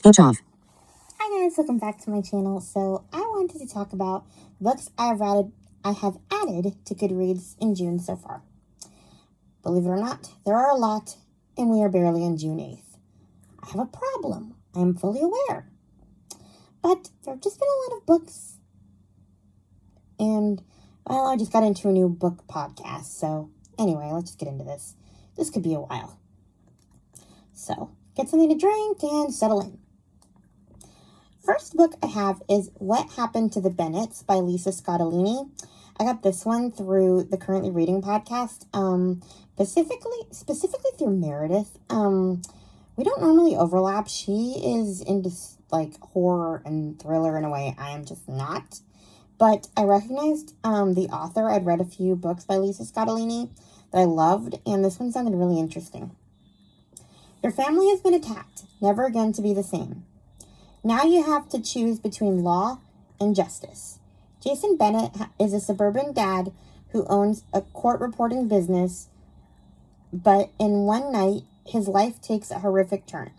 Speech off. Hi guys, welcome back to my channel. So I wanted to talk about books I have added to Goodreads in June so far. Believe it or not, there are a lot, and we are barely on June 8th. I have a problem. I am fully aware. But there have just been a lot of books. And, well, I just got into a new book podcast. So, anyway, let's just get into this. This could be a while. So, get something to drink and settle in. First book I have is What Happened to the Bennets by Lisa Scottolini. I got this one through the Currently Reading podcast, specifically through Meredith. We don't normally overlap. She is into like horror and thriller in a way I am just not. But I recognized the author. I'd read a few books by Lisa Scottolini that I loved, and this one sounded really interesting. Your family has been attacked, never again to be the same. Now you have to choose between law and justice. Jason Bennett is a suburban dad who owns a court reporting business, but in one night, his life takes a horrific turn.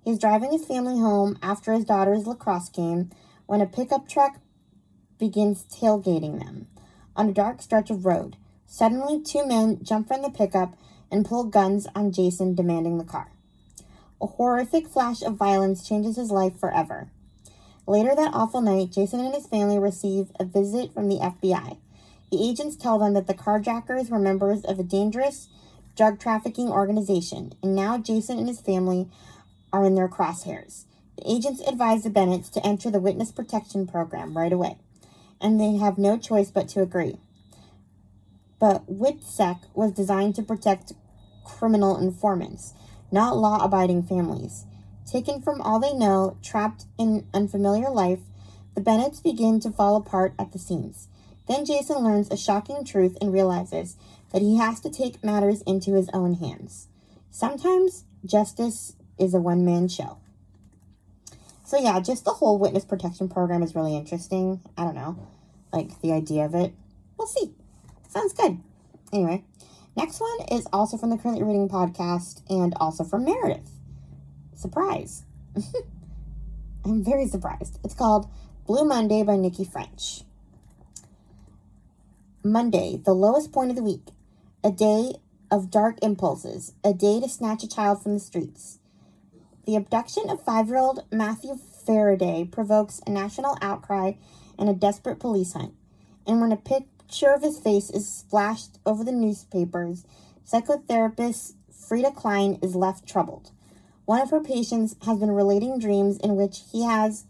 He's driving his family home after his daughter's lacrosse game when a pickup truck begins tailgating them on a dark stretch of road. Suddenly, two men jump from the pickup and pull guns on Jason, demanding the car. A horrific flash of violence changes his life forever. Later that awful night, Jason and his family receive a visit from the FBI. The agents tell them that the carjackers were members of a dangerous drug trafficking organization, and now Jason and his family are in their crosshairs. The agents advise the Bennetts to enter the witness protection program right away, and they have no choice but to agree. But WITSEC was designed to protect criminal informants, not law-abiding families. Taken from all they know, trapped in unfamiliar life, the Bennetts begin to fall apart at the seams. Then Jason learns a shocking truth and realizes that he has to take matters into his own hands. Sometimes justice is a one-man show. So yeah, just the whole witness protection program is really interesting. I don't know, like the idea of it. We'll see. Sounds good. Anyway. Next one is also from the Currently Reading podcast and also from Meredith. Surprise. I'm very surprised. It's called Blue Monday by Nikki French. Monday, the lowest point of the week. A day of dark impulses. A day to snatch a child from the streets. The abduction of 5-year-old Matthew Faraday provokes a national outcry and a desperate police hunt. And when a picture of his face is splashed over the newspapers, psychotherapist Frida Klein is left troubled. One of her patients has been relating dreams in which he has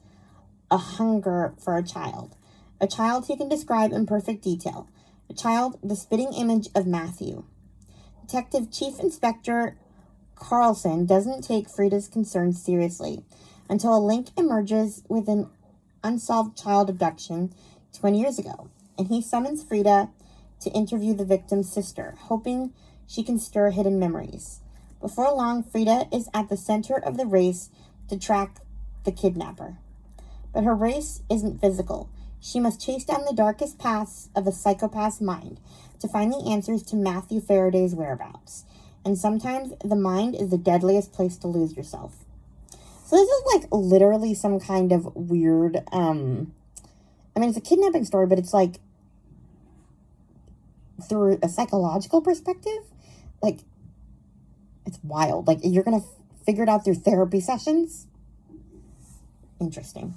a hunger for a child he can describe in perfect detail, a child the spitting image of Matthew. Detective Chief Inspector Carlson doesn't take Frida's concerns seriously until a link emerges with an unsolved child abduction 20 years ago, and he summons Frida to interview the victim's sister, hoping she can stir hidden memories. Before long, Frida is at the center of the race to track the kidnapper. But her race isn't physical. She must chase down the darkest paths of a psychopath's mind to find the answers to Matthew Faraday's whereabouts. And sometimes the mind is the deadliest place to lose yourself. So this is like literally some kind of weird, it's a kidnapping story, but it's like through a psychological perspective. Like, it's wild. Like, you're going to figure it out through therapy sessions. Interesting.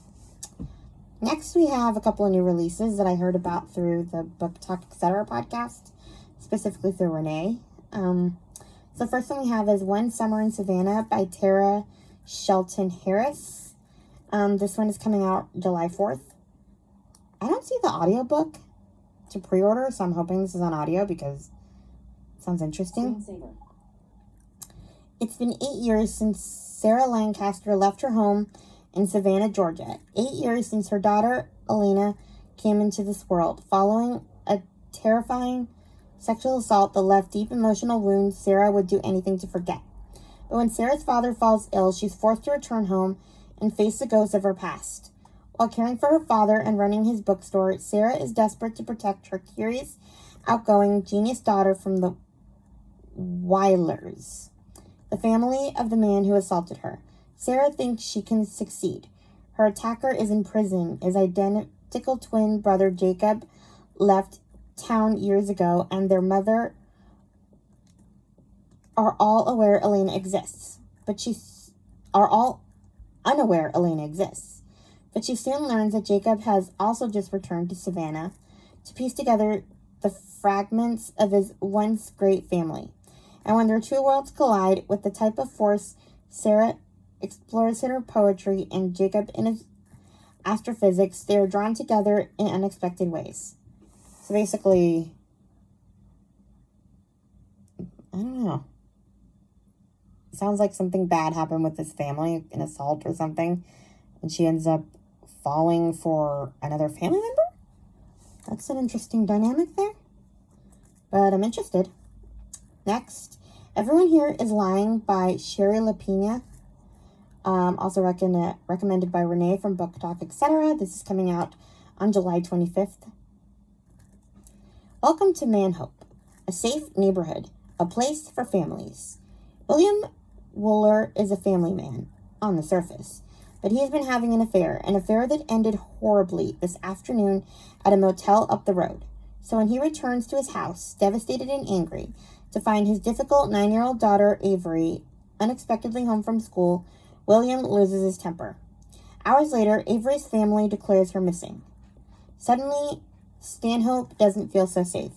Next, we have a couple of new releases that I heard about through the Book Talk Etc. podcast, specifically through Renee. So the first one we have is One Summer in Savannah by Tara Shelton Harris. This one is coming out July 4th. I don't see the audiobook to pre-order, so I'm hoping this is on audio because it sounds interesting. It's been 8 years since Sarah Lancaster left her home in Savannah, Georgia. 8 years since her daughter, Elena, came into this world. Following a terrifying sexual assault that left deep emotional wounds, Sarah would do anything to forget. But when Sarah's father falls ill, she's forced to return home and face the ghosts of her past. While caring for her father and running his bookstore, Sarah is desperate to protect her curious, outgoing, genius daughter from the Weilers, the family of the man who assaulted her. Sarah thinks she can succeed. Her attacker is in prison. His identical twin brother Jacob left town years ago, and their mother are all aware Elena exists. Are all unaware Elena exists. But she soon learns that Jacob has also just returned to Savannah to piece together the fragments of his once great family. And when their two worlds collide with the type of force Sarah explores in her poetry and Jacob in his astrophysics, they are drawn together in unexpected ways. So basically, I don't know. It sounds like something bad happened with this family, an assault or something, and she ends up falling for another family member? That's an interesting dynamic there. But I'm interested. Next, Everyone Here is Lying by Sherry Lapina. Also recommended by Renee from Book Talk, etc. This is coming out on July 25th. Welcome to Manhope, a safe neighborhood, a place for families. William Wooler is a family man, on the surface, but he has been having an affair that ended horribly this afternoon at a motel up the road. So when he returns to his house, devastated and angry, to find his difficult 9-year-old daughter, Avery, unexpectedly home from school, William loses his temper. Hours later, Avery's family declares her missing. Suddenly, Stanhope doesn't feel so safe,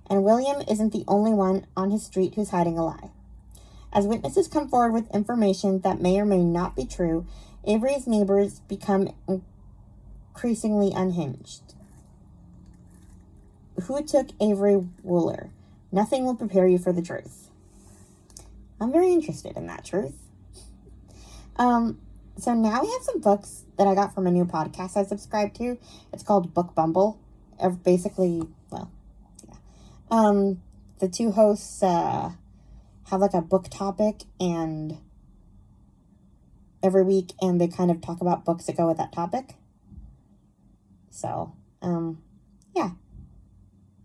and William isn't the only one on his street who's hiding a lie. As witnesses come forward with information that may or may not be true, Avery's neighbors become increasingly unhinged. Who took Avery Wooler? Nothing will prepare you for the truth. I'm very interested in that truth. So now we have some books that I got from a new podcast I subscribe to. It's called Book Bumble. Basically, well, yeah. The two hosts have like a book topic and every week, and they kind of talk about books that go with that topic. So, yeah.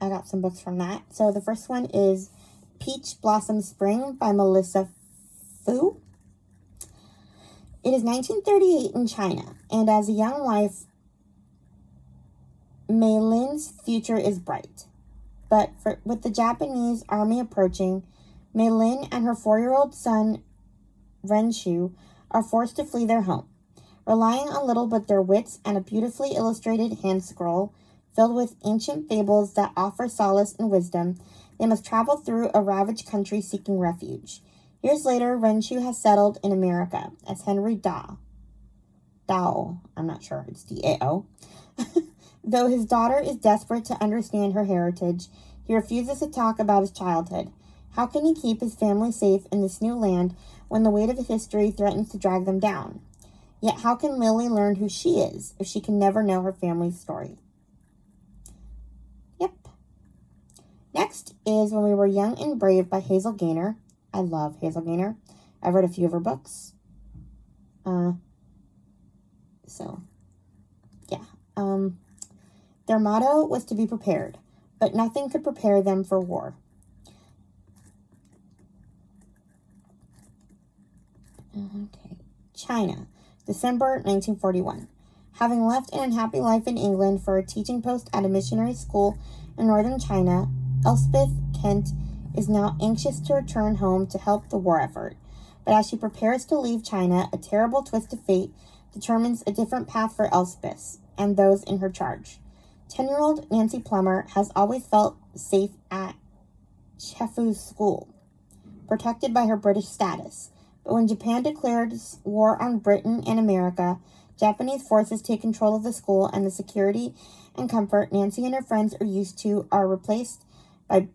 I got some books from that. So the first one is Peach Blossom Spring by Melissa Fu. It is 1938 in China, and as a young wife, Mei Lin's future is bright. But with the Japanese army approaching, Mei Lin and her 4-year-old son, Renshu, are forced to flee their home. Relying on little but their wits and a beautifully illustrated hand scroll filled with ancient fables that offer solace and wisdom, they must travel through a ravaged country seeking refuge. Years later, Renshu has settled in America as Henry Dao, I'm not sure, it's D-A-O. Though his daughter is desperate to understand her heritage, he refuses to talk about his childhood. How can he keep his family safe in this new land when the weight of history threatens to drag them down? Yet how can Lily learn who she is if she can never know her family's story? Yep. Next is When We Were Young and Brave by Hazel Gaynor. I love Hazel Gaynor. I've read a few of her books. Their motto was to be prepared, but nothing could prepare them for war. Okay. China, December 1941. Having left an unhappy life in England for a teaching post at a missionary school in northern China, Elspeth Kent is now anxious to return home to help the war effort. But as she prepares to leave China, a terrible twist of fate determines a different path for Elspeth and those in her charge. 10-year-old Nancy Plummer has always felt safe at Chefu's school, protected by her British status. But when Japan declares war on Britain and America, Japanese forces take control of the school, and the security and comfort Nancy and her friends are used to are replaced by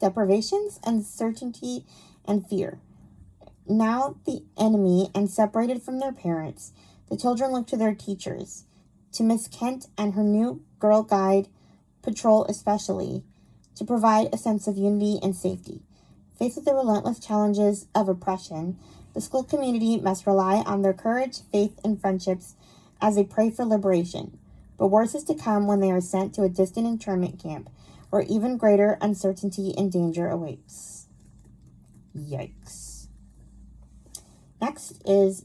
deprivations, uncertainty, and fear. Now the enemy and separated from their parents, the children look to their teachers, to Miss Kent and her new girl guide patrol especially, to provide a sense of unity and safety. Faced with the relentless challenges of oppression, the school community must rely on their courage, faith, and friendships as they pray for liberation. But worse is to come when they are sent to a distant internment camp, where even greater uncertainty and danger awaits. Yikes. Next is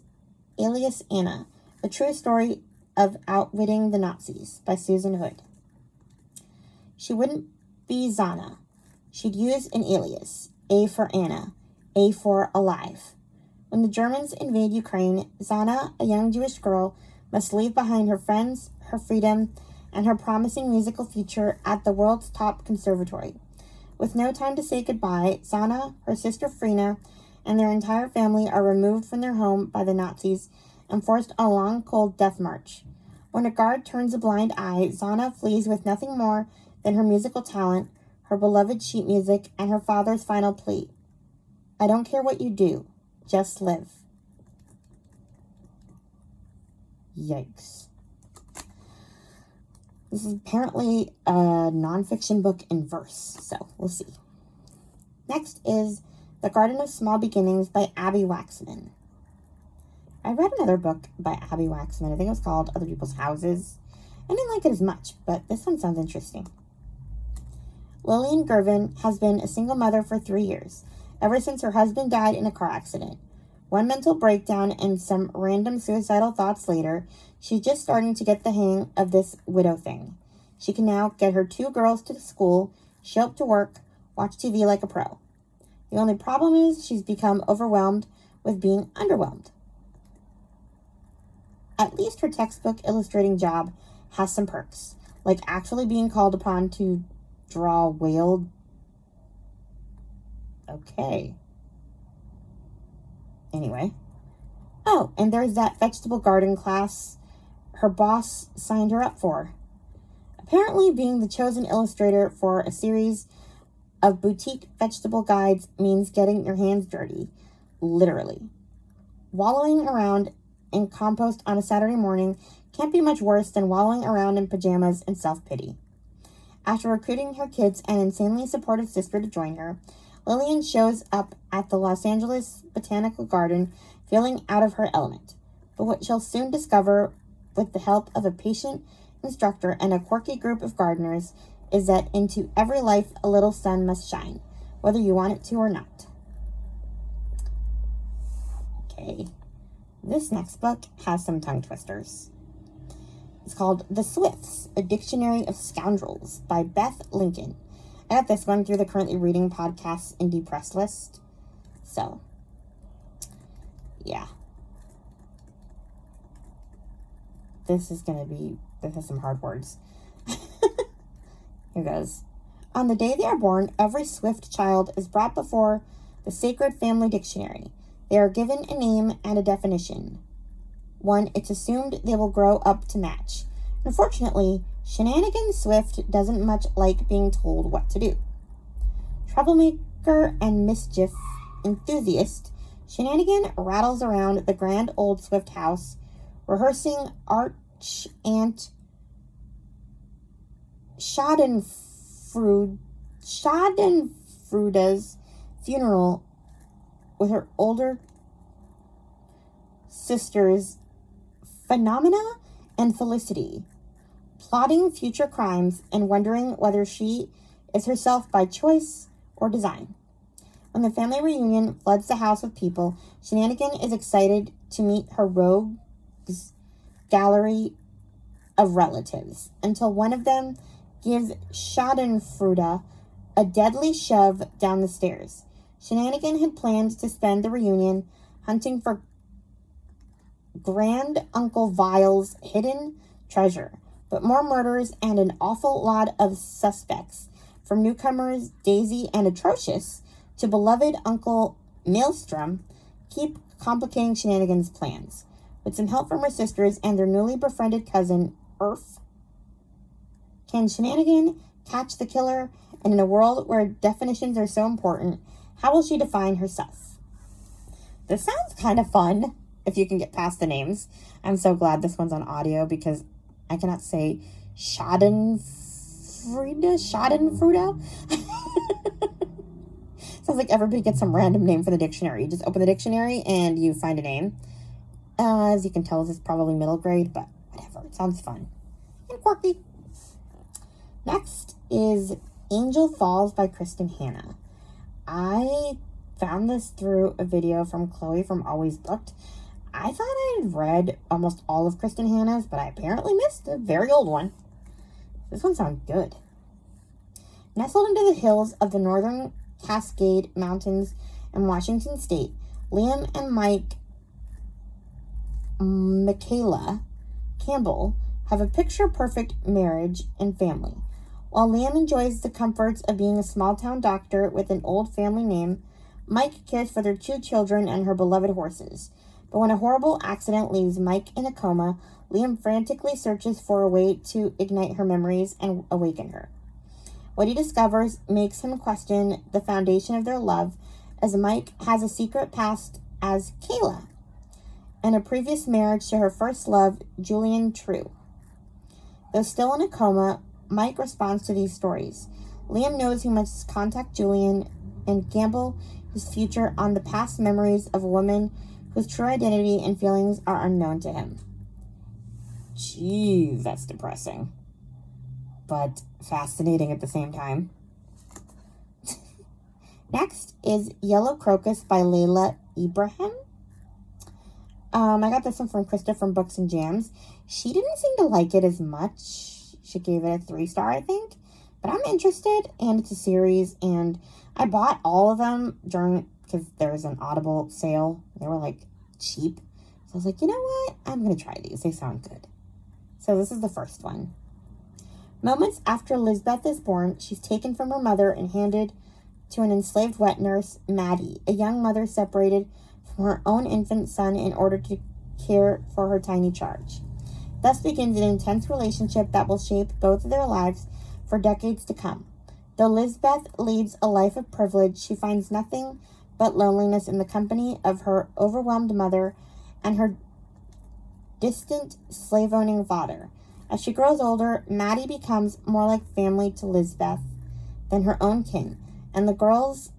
Alias Anna, a true story of outwitting the Nazis by Susan Hood. She wouldn't be Zana. She'd use an alias, A for Anna, A for alive. When the Germans invade Ukraine, Zana, a young Jewish girl, must leave behind her friends, her freedom, and her promising musical future at the world's top conservatory. With no time to say goodbye, Zana, her sister Frina, and their entire family are removed from their home by the Nazis and forced on a long, cold death march. When a guard turns a blind eye, Zana flees with nothing more than her musical talent, her beloved sheet music, and her father's final plea. I don't care what you do, just live. Yikes. This is apparently a nonfiction book in verse, so we'll see. Next is The Garden of Small Beginnings by Abby Waxman. I read another book by Abby Waxman. I think it was called Other People's Houses. I didn't like it as much, but this one sounds interesting. Lillian Gervin has been a single mother for 3 years, ever since her husband died in a car accident. One mental breakdown and some random suicidal thoughts later, she's just starting to get the hang of this widow thing. She can now get her 2 girls to school, show up to work, watch TV like a pro. The only problem is she's become overwhelmed with being underwhelmed. At least her textbook illustrating job has some perks, like actually being called upon to draw whale. Okay. Anyway. Oh, and there's that vegetable garden class her boss signed her up for. Apparently, being the chosen illustrator for a series of boutique vegetable guides means getting your hands dirty. Literally. Wallowing around in compost on a Saturday morning can't be much worse than wallowing around in pajamas and self-pity. After recruiting her kids and insanely supportive sister to join her, Lillian shows up at the Los Angeles Botanical Garden feeling out of her element. But what she'll soon discover, with the help of a patient instructor and a quirky group of gardeners, is that into every life a little sun must shine, whether you want it to or not. Okay, this next book has some tongue twisters. It's called The Swifts, A Dictionary of Scoundrels by Beth Lincoln. I got this one through the Currently Reading Podcast's Indie Press List. So, yeah. This has some hard words. Here goes. On the day they are born, every Swift child is brought before the Sacred Family Dictionary. They are given a name and a definition. 1, it's assumed they will grow up to match. Unfortunately, Shenanigan Swift doesn't much like being told what to do. Troublemaker and mischief enthusiast, Shenanigan rattles around the grand old Swift house, rehearsing Arch Aunt Schadenfreude's funeral with her older sisters Phenomena and Felicity, plotting future crimes and wondering whether she is herself by choice or design. When the family reunion floods the house with people, Shenanigan is excited to meet her rogues gallery of relatives, until one of them gives Schadenfreude a deadly shove down the stairs. Shenanigan had planned to spend the reunion hunting for Grand Uncle Vile's hidden treasure, but more murders and an awful lot of suspects, from newcomers Daisy and Atrocious to beloved Uncle Maelstrom, keep complicating Shenanigan's plans. With some help from her sisters and their newly befriended cousin, Irf, can Shenanigan catch the killer? And in a world where definitions are so important, how will she define herself? This sounds kind of fun, if you can get past the names. I'm so glad this one's on audio because I cannot say Schadenfreude? Sounds like everybody gets some random name for the dictionary. You just open the dictionary and you find a name. As you can tell, this is probably middle grade, but whatever. It sounds fun and quirky. Next is Angel Falls by Kristen Hanna. I found this through a video from Chloe from Always Booked. I thought I'd read almost all of Kristen Hanna's, but I apparently missed a very old one. This one sounds good. Nestled into the hills of the northern Cascade Mountains in Washington State, Liam and Michaela Campbell have a picture-perfect marriage and family. While Liam enjoys the comforts of being a small-town doctor with an old family name, Mike cares for their 2 children and her beloved horses. But when a horrible accident leaves Mike in a coma, Liam frantically searches for a way to ignite her memories and awaken her. What he discovers makes him question the foundation of their love, as Mike has a secret past as Kayla and a previous marriage to her first love, Julian True. Though still in a coma, Mike responds to these stories. Liam knows he must contact Julian and gamble his future on the past memories of a woman whose true identity and feelings are unknown to him. Jeez, that's depressing. But fascinating at the same time. Next is Yellow Crocus by Layla Ibrahim. I got this one from Krista from Books and Jams. She didn't seem to like it as much. She gave it a 3-star, I think. But I'm interested, and it's a series, and I bought all of them because there was an Audible sale. They were, cheap. So I was like, you know what? I'm going to try these. They sound good. So this is the first one. Moments after Lisbeth is born, she's taken from her mother and handed to an enslaved wet nurse, Maddie, a young mother separated from her own infant son in order to care for her tiny charge. Thus begins an intense relationship that will shape both of their lives for decades to come. Though Lisbeth leads a life of privilege, she finds nothing but loneliness in the company of her overwhelmed mother and her distant slave-owning father. As she grows older, Maddie becomes more like family to Lisbeth than her own kin, and the girls'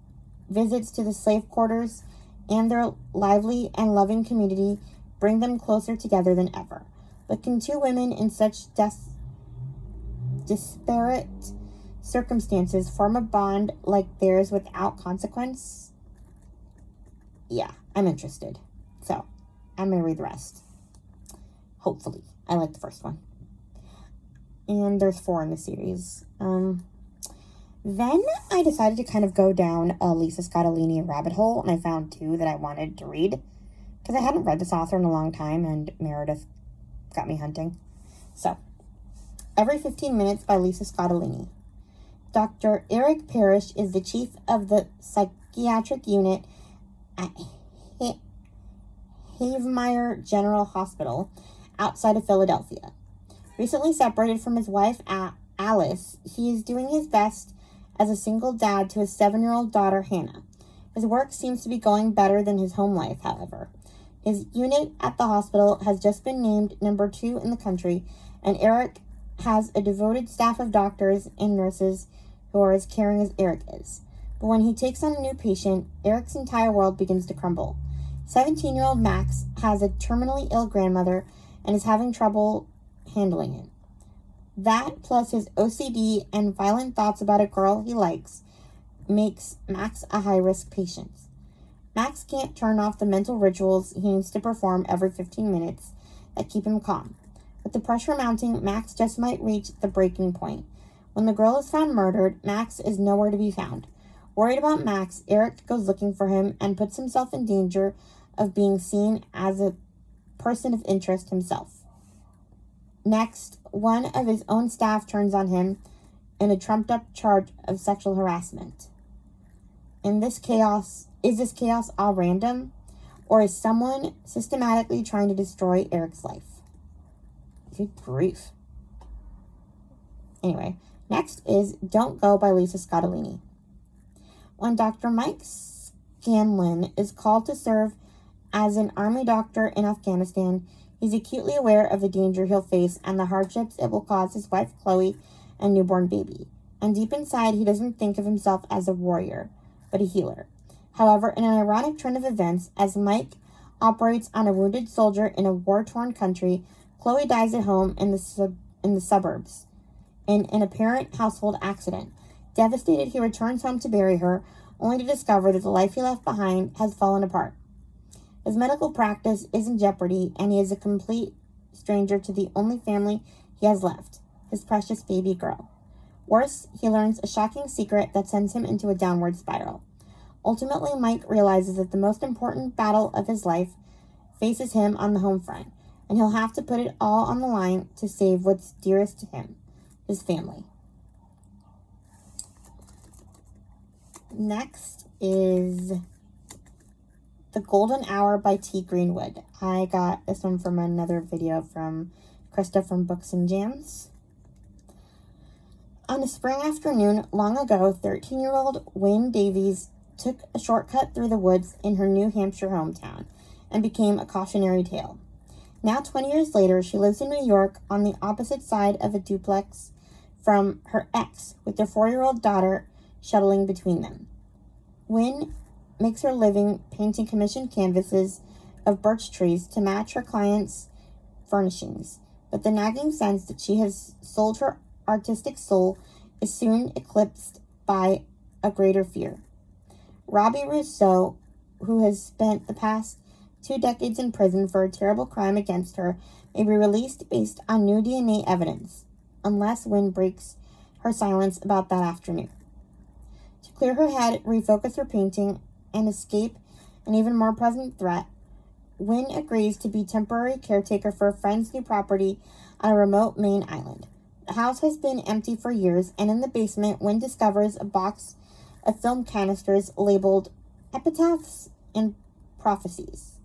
visits to the slave quarters and their lively and loving community bring them closer together than ever. But can 2 women in such disparate circumstances form a bond like theirs without consequence? Yeah, I'm interested. So, I'm going to read the rest. Hopefully. I like the first one. And there's 4 in the series. Then I decided to kind of go down a Lisa Scottolini rabbit hole, and I found 2 that I wanted to read, because I hadn't read this author in a long time, and Meredith got me hunting. So, Every 15 Minutes by Lisa Scottolini. Dr. Eric Parrish is the chief of the psychiatric unit at Havemeyer General Hospital outside of Philadelphia. Recently separated from his wife, Alice, he is doing his best as a single dad to his 7-year-old daughter, Hannah. His work seems to be going better than his home life, however. His unit at the hospital has just been named number 2 in the country, and Eric has a devoted staff of doctors and nurses who are as caring as Eric is. But when he takes on a new patient, Eric's entire world begins to crumble. 17-year-old Max has a terminally ill grandmother and is having trouble handling it. That, plus his OCD and violent thoughts about a girl he likes, makes Max a high-risk patient. Max can't turn off the mental rituals he needs to perform every 15 minutes that keep him calm. With the pressure mounting, Max just might reach the breaking point. When the girl is found murdered, Max is nowhere to be found. Worried about Max, Eric goes looking for him and puts himself in danger of being seen as a person of interest himself. Next, one of his own staff turns on him in a trumped-up charge of sexual harassment. Is this chaos all random, or is someone systematically trying to destroy Eric's life? Good grief. Anyway, next is Don't Go by Lisa Scottolini. When Dr. Mike Scanlon is called to serve as an army doctor in Afghanistan, he's acutely aware of the danger he'll face and the hardships it will cause his wife Chloe and newborn baby. And deep inside, he doesn't think of himself as a warrior, but a healer. However, in an ironic turn of events, as Mike operates on a wounded soldier in a war-torn country, Chloe dies at home in the suburbs in an apparent household accident. Devastated, he returns home to bury her, only to discover that the life he left behind has fallen apart. His medical practice is in jeopardy, and he is a complete stranger to the only family he has left, his precious baby girl. Worse, he learns a shocking secret that sends him into a downward spiral. Ultimately, Mike realizes that the most important battle of his life faces him on the home front, and he'll have to put it all on the line to save what's dearest to him, his family. Next is The Golden Hour by T. Greenwood. I got this one from another video from Krista from Books and Jams. On a spring afternoon long ago, 13-year-old Wynne Davies took a shortcut through the woods in her New Hampshire hometown and became a cautionary tale. Now, 20 years later, she lives in New York on the opposite side of a duplex from her ex, with their 4-year-old daughter shuttling between them. Wynne makes her living painting commissioned canvases of birch trees to match her clients' furnishings, but the nagging sense that she has sold her artistic soul is soon eclipsed by a greater fear. Robbie Rousseau, who has spent the past 2 decades in prison for a terrible crime against her, may be released based on new DNA evidence, unless Wynne breaks her silence about that afternoon. To clear her head, refocus her painting, and escape an even more present threat, Wynne agrees to be temporary caretaker for a friend's new property on a remote Maine island. The house has been empty for years, and in the basement, Wynne discovers a box of film canisters labeled Epitaphs and Prophecies.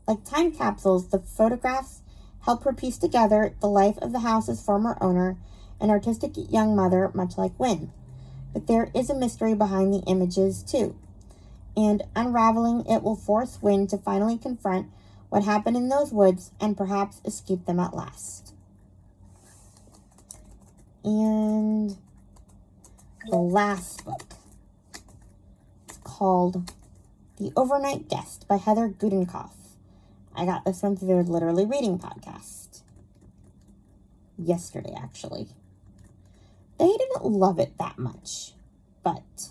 Like time capsules, the photographs help her piece together the life of the house's former owner, an artistic young mother, much like Wynne. But there is a mystery behind the images, too, and unraveling it will force Wynne to finally confront what happened in those woods and perhaps escape them at last. And the last book is called The Overnight Guest by Heather Gudenkoff. I got this one through their Literally Reading podcast. Yesterday, actually. They didn't love it that much, but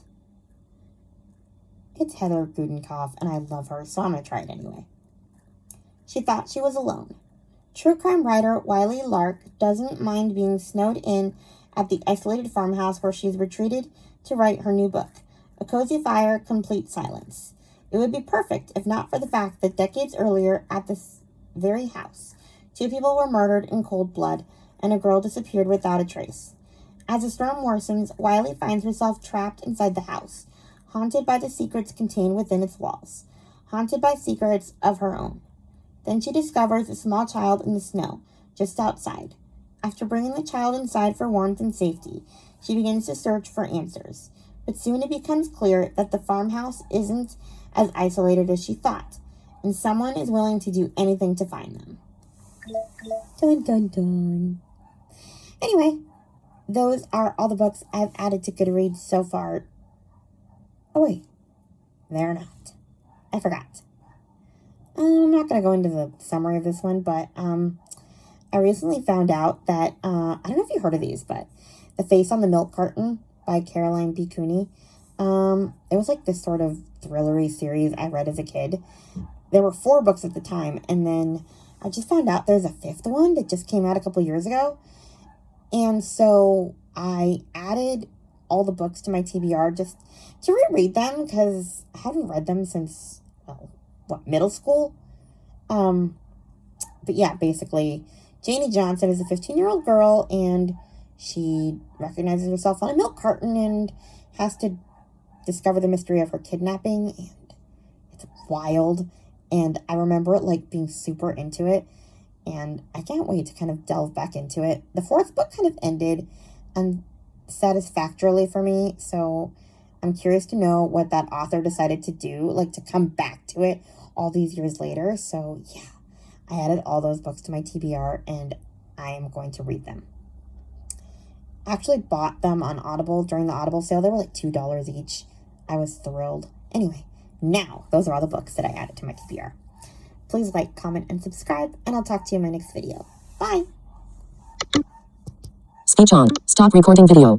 it's Heather Gudenkoff, and I love her, so I'm going to try it anyway. She thought she was alone. True crime writer Wiley Lark doesn't mind being snowed in at the isolated farmhouse where she's retreated to write her new book, A Cozy Fire, Complete Silence. It would be perfect if not for the fact that decades earlier at this very house, 2 people were murdered in cold blood and a girl disappeared without a trace. As the storm worsens, Wiley finds herself trapped inside the house, haunted by the secrets contained within its walls, haunted by secrets of her own. Then she discovers a small child in the snow, just outside. After bringing the child inside for warmth and safety, she begins to search for answers. But soon it becomes clear that the farmhouse isn't as isolated as she thought, and someone is willing to do anything to find them. Dun dun dun. Anyway, those are all the books I've added to Goodreads so far. Oh wait, they're not. I forgot. I'm not going to go into the summary of this one, but I recently found out that, I don't know if you heard of these, but The Face on the Milk Carton by Caroline B. Cooney. It was like this sort of thrillery series I read as a kid. There were 4 books at the time, and then I just found out there's a 5th one that just came out a couple years ago. And so I added all the books to my TBR just to reread them, because I haven't read them since, middle school? But yeah, basically, Janie Johnson is a 15-year-old girl, and she recognizes herself on a milk carton and has to discover the mystery of her kidnapping, and it's wild, and I remember being super into it, and I can't wait to kind of delve back into it. The 4th book kind of ended unsatisfactorily for me, so I'm curious to know what that author decided to do, to come back to it all these years later. So yeah, I added all those books to my TBR, and I am going to read them. I actually bought them on Audible during the Audible sale. They were $2 each. I was thrilled. Anyway, now those are all the books that I added to my TBR. Please like, comment, and subscribe, and I'll talk to you in my next video. Bye! Speech on. Stop recording video.